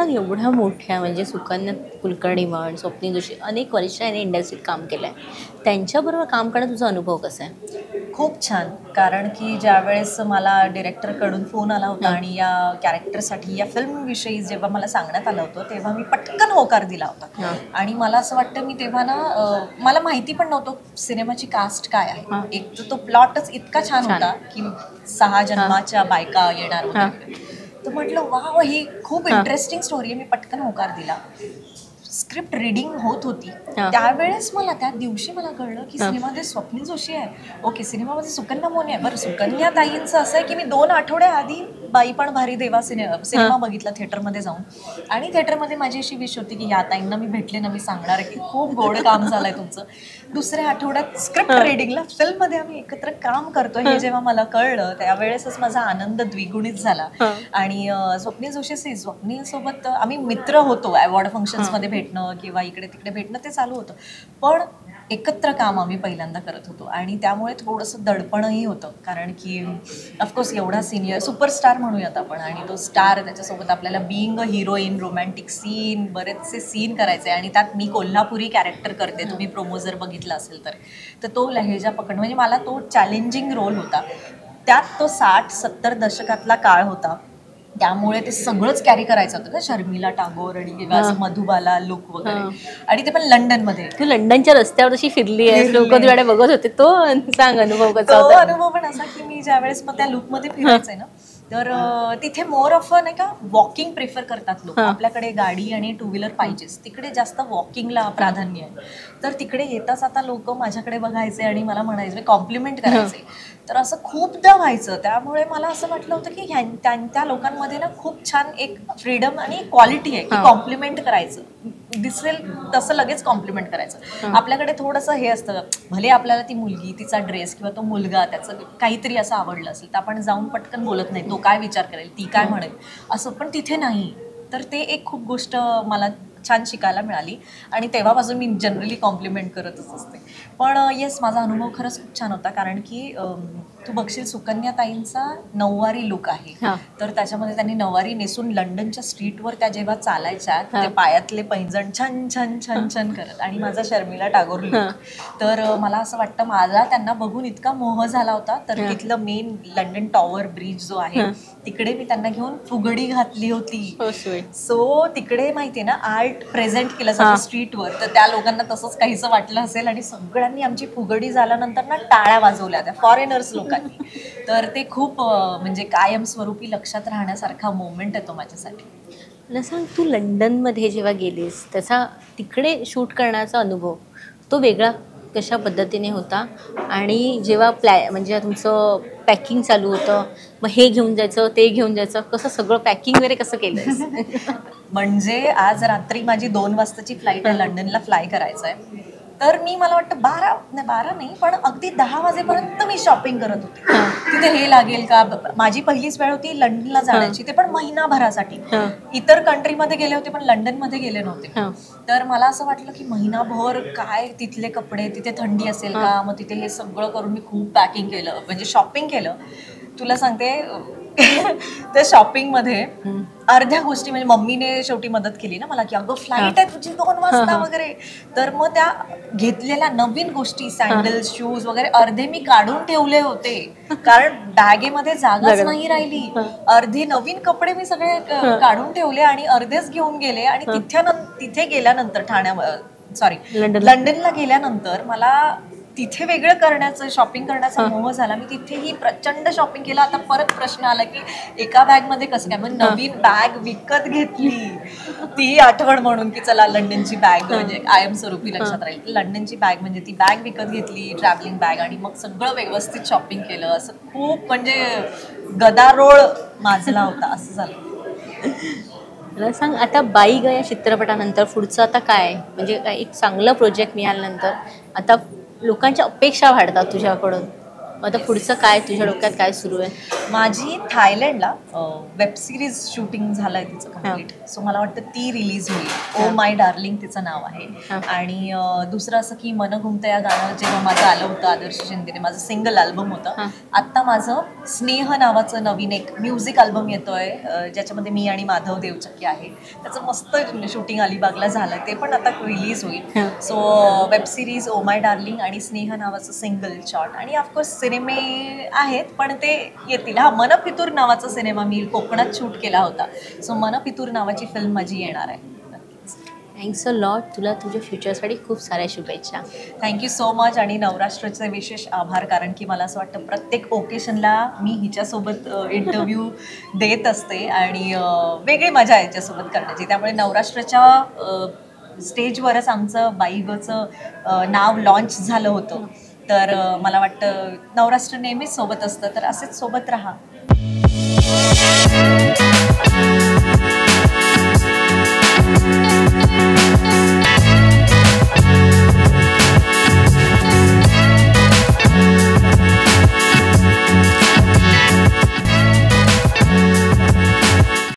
सांग, एवढ्या मोठ्या म्हणजे सुकन्या कुलकर्णी म्हण, स्वप्नील जोशी अनेक वर्ष याने इंडस्ट्रीत काम केलं आहे, त्यांच्याबरोबर काम करण्याचा तुझा अनुभव कसा आहे? खूप छान. कारण की ज्यावेळेस मला डिरेक्टरकडून फोन आला होता आणि या कॅरेक्टरसाठी या फिल्मविषयी जेव्हा मला सांगण्यात आलं होतं तेव्हा मी पटकन होकार दिला होता. आणि मला असं वाटतं मी तेव्हा ना मला माहिती पण नव्हतं सिनेमाची कास्ट काय आहे. एक तर तो प्लॉटच इतका छान होता की 6 जन्माच्या बायका येणार होत्या. तर म्हटलं वा, ही खूप इंटरेस्टिंग स्टोरी आहे. मी पटकन होकार दिला. स्क्रिप्ट रिडिंग होत होती त्यावेळेस मला त्या दिवशी मला कळलं की सिनेमामध्ये स्वप्नील जोशी आहे. ओके, सिनेमामध्ये सुकन्या मोने आहे. बरं, सुकन्या ताईंचं असं आहे की मी 2 आठवड्या आधी बाई पण भारी देवा सिनेमा बघितला थिएटरमध्ये जाऊन. आणि थिएटरमध्ये माझी अशी विश होती की या ताईंना मी भेटले ना, मी सांगणार की खूप गोड काम झालंय तुमचं. दुसऱ्या आठवड्यात स्क्रिप्ट रिडिंगला फिल्ममध्ये आम्ही एकत्र काम करतोय हे जेव्हा मला कळलं त्यावेळेसच माझा आनंद द्विगुणित झाला. आणि स्वप्नील जोशी स्वप्नील सोबत आम्ही मित्र होतो. अवॉर्ड फंक्शन्समध्ये भेटणं किंवा इकडे तिकडे भेटणं ते चालू होतं, पण एकत्र काम आम्ही पहिल्यांदा करत होतो आणि त्यामुळे थोडंसं दडपणही होतं. कारण की ऑफकोर्स एवढा सिनियर सुपरस्टार म्हणूयात आपण आणि तो स्टार, त्याच्यासोबत आपल्याला being a heroine, romantic scene, बरेचसे सीन करायचे आणि त्यात मी कोल्हापुरी कॅरेक्टर करते. तुम्ही प्रोमो जर बघितला असेल तर तो लहेजा पकडणं म्हणजे मला तो चॅलेंजिंग रोल होता. त्यात तो 60-70 दशकातला काळ होता, त्यामुळे ते सगळंच कॅरी करायचं होतं ना, शर्मिला टागोर आणि किंवा असं मधुबाला लुक वगैरे. आणि ते पण लंडनमध्ये. तू लंडनच्या रस्त्यावर अशी फिरली आहे, लोक तुझ्याकडे बघत होते, तो सांग अनुभव कसा तो होता? अनुभव पण असा की मी ज्यावेळेस मग त्या लुकमध्ये फिरायचंय ना, तर तिथे मोर ऑफ नाही का वॉकिंग प्रिफर करतात लोक. आपल्याकडे गाडी आणि टू व्हीलर पाहिजेच, तिकडे जास्त वॉकिंगला प्राधान्य आहे. तर तिकडे येताच आता लोक माझ्याकडे बघायचे आणि मला म्हणायचे, कॉम्प्लिमेंट करायचे. तर असं खूपदा व्हायचं. त्यामुळे मला असं वाटलं होतं की त्या लोकांमध्ये ना खूप छान एक फ्रीडम आणि क्वालिटी आहे की कॉम्प्लिमेंट करायचं, दिसेल तसं लगेच कॉम्प्लिमेंट करायचं. आपल्याकडे थोडंसं हे असतं, भले आपल्याला ती मुलगी, तिचा ड्रेस किंवा तो मुलगा त्याचं काहीतरी असं आवडलं असेल तर आपण जाऊन पटकन बोलत नाही, तो काय विचार करेल, ती काय म्हणेल असं. पण तिथे नाही. तर ते एक खूप गोष्ट मला छान शिकायला मिळाली आणि तेव्हापासून मी जनरली कॉम्प्लिमेंट करतच असते. पण येस, माझा अनुभव खरंच खूप छान होता. कारण की तू बघशील सुकन्या ताईंचा नऊवारी लुक आहे, तर त्याच्यामध्ये त्यांनी नऊवारी नेसून लंडनच्या स्ट्रीटवर त्या जेव्हा चालायच्या, ते पायातले पैंजण छन छन छन छन करत, आणि माझा शर्मिला टागोर लुक. तर मला असं वाटतं माझा त्यांना बघून इतका मोह झाला होता. तर तिथलं मेन लंडन टॉवर ब्रिज जो आहे तिकडे मी त्यांना घेऊन फुगडी घातली होती. सो तिकडे माहितीये ना आर्ट प्रेझेंट केलं जातं स्ट्रीटवर, तर त्या लोकांना तसंच काहीसं वाटलं असेल आणि सगळ्यांनी आमची फुगडी झाल्यानंतर ना टाळ्या वाजवल्या त्या फॉरेनर्स लोकांनी. तर ते खूप म्हणजे कायमस्वरूपी लक्षात राहण्यासारखा मोमेंट आहे तो माझ्यासाठी. मला सांग, तू लंडनमध्ये जेव्हा गेलीस त्याचा तिकडे शूट करण्याचा अनुभव तो वेगळा कशा पद्धतीने होता? आणि जेव्हा म्हणजे तुमचं पॅकिंग चालू होतं, मग हे घेऊन जायचं ते घेऊन जायचं, कसं सगळं पॅकिंग वगैरे कसं केलंस? म्हणजे आज रात्री माझी 2 वाजताची फ्लाईट आहे, लंडनला फ्लाय करायचं आहे. तर मी मला वाटतं 12 नाही पण अगदी 10 वाजेपर्यंत मी शॉपिंग करत होते. तिथे हे लागेल का. माझी पहिलीच वेळ होती लंडनला जाण्याची, ते पण महिनाभरासाठी. इतर कंट्रीमध्ये गेले होते पण लंडनमध्ये गेले नव्हते. तर मला असं वाटलं की महिनाभर काय तिथले कपडे, तिथे थंडी असेल का, मग तिथे हे सगळं करून मी खूप पॅकिंग केलं, म्हणजे शॉपिंग केलं. तुला सांगते त्या शॉपिंगमध्ये अर्ध्या गोष्टी म्हणजे मम्मीने शेवटी मदत केली ना मला की अगं फ्लाईट आहे तुझी 2 वाजता वगैरे. तर मग त्या घेतलेल्या नवीन गोष्टी, सँडल्स, शूज वगैरे अर्धे मी काढून ठेवले होते कारण बॅगेमध्ये जागाच नाही राहिली. अर्धे नवीन कपडे मी सगळे काढून ठेवले आणि अर्धेच घेऊन गेले. आणि तिथे गेल्यानंतर लंडनला गेल्यानंतर मला तिथे वेगळं करण्याचं, शॉपिंग करण्याचा मोह झाला. मी तिथेही प्रचंड शॉपिंग केलं. आता परत प्रश्न आला की एका बॅगमध्ये कसं काय, मग नवीन बॅग विकत घेतली ती आठवण म्हणून की चला लंडनची बॅग म्हणजे कायमस्वरूपी लक्षात राहील. लंडनची बॅग म्हणजे ती बॅग विकत घेतली, ट्रॅव्हलिंग बॅग, आणि मग सगळं व्यवस्थित शॉपिंग केलं. असं खूप म्हणजे गदारोळ माजला होता, असं झालं. मला सांग, आता बाई ग या चित्रपटानंतर पुढचं आता काय, म्हणजे एक चांगलं प्रोजेक्ट मिळाल्यानंतर आता लोकांच्या अपेक्षा वाढतात तुझ्याकडून, आता पुढचं काय तुझ्या डोक्यात काय सुरू आहे? माझी थायलंडला वेब सिरीज शूटिंग झालंय तिचं कम्प्लीट. सो मला वाटतं ती रिलीज होईल. ओ माय डार्लिंग तिचं नाव आहे. आणि दुसरं असं की मन घुमतं या गाणं जेव्हा माझं आलं होतं आदर्श शिंदेने, माझं सिंगल अल्बम होतं. आत्ता माझं स्नेह नावाचं नवीन एक म्युझिक अल्बम येतोय ज्याच्यामध्ये मी आणि माधव देवचक्की आहे. त्याचं मस्त शूटिंग अलिबागला झालं, ते पण आता रिलीज होईल. So web series oh my darling आणि स्नेह नावाचं सिंगल शॉट आणि ऑफकोर्स सिनेमे आहेत पण ते येतील. हा मन फितूर नावाचा सिनेमा मी कोकणात शूट केला होता. सो मन फितूर नावाची फिल्म माझी येणार आहे. Thanks a lot. तुला तुझ्या फ्युचरसाठी खूप साऱ्या शुभेच्छा. Thank you so much. आणि नवराष्ट्राचे विशेष आभार, कारण की मला असं वाटतं प्रत्येक ओकेशनला मी हिच्यासोबत इंटरव्ह्यू देत असते आणि वेगळी मजा आहे याच्यासोबत करण्याची. त्यामुळे नवराष्ट्राच्या स्टेजवरच आमचं बाईगचं नाव लॉन्च झालं होतं. तर मला वाटतं नवराष्ट्र नेहमीच सोबत असतं, तर असेच सोबत राहा.